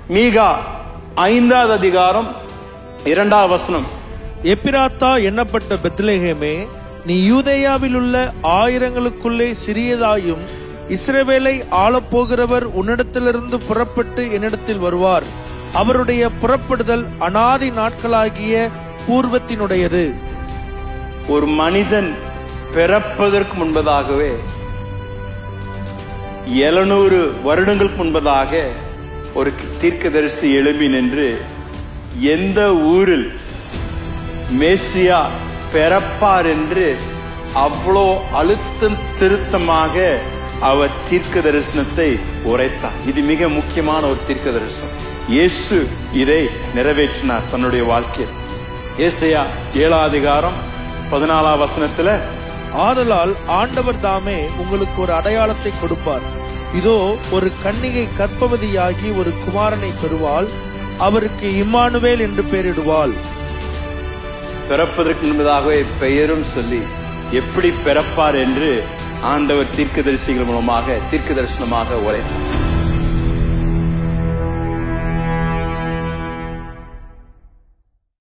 மீகா 5வது அதிகாரம் 2வது வசனம். எப்பிராத்தா எண்ணப்பட்ட பெத்லெகேமே, நீ யூதேயாவில் உள்ள ஆயிரங்களுக்குள்ளே சிறியதாயும், இஸ்ரவேலை ஆளப்போகிறவர் உன்னிடத்திலிருந்து புறப்பட்டு என்னிடத்தில் வருவார். அவருடைய புறப்படுதல் அநாதி நாட்களாகிய பூர்வத்தினுடையது. ஒரு மனிதன் பிறப்பதற்கு முன்பதாகவே 700 வருடங்களுக்கு முன்பதாக ஒரு தீர்க்கதரிசி எழும்பி நின்று எந்த ஊரில் மேசியா பிறப்பார் என்று அவ்வளோ அழுத்தம் திருத்தமாக அவர் தீர்க்க தரிசனத்தை உரைத்தார். இது மிக முக்கியமான ஒரு தீர்க்க தரிசனம். இயேசு இதை நிறைவேற்றினார் தன்னுடைய வாழ்க்கையில். ஏசாயா 7வது அதிகாரம் 14வது வசனத்துல, ஆதலால் ஆண்டவர் தாமே உங்களுக்கு ஒரு அடையாளத்தை கொடுப்பார். இதோ, ஒரு கன்னிகை கர்ப்பவதியாகி ஒரு குமாரனை பெறுவாள். அவருக்கு இம்மானுவேல் என்று பெயரிடுவாள். பிறப்பதற்கு முன்பதாகவே பெயரும் சொல்லி எப்படி பிறப்பார் என்று ஆண்டவர் தீர்க்க தரிசிகள் மூலமாக தீர்க்க தரிசனமாக உரைத்தார்.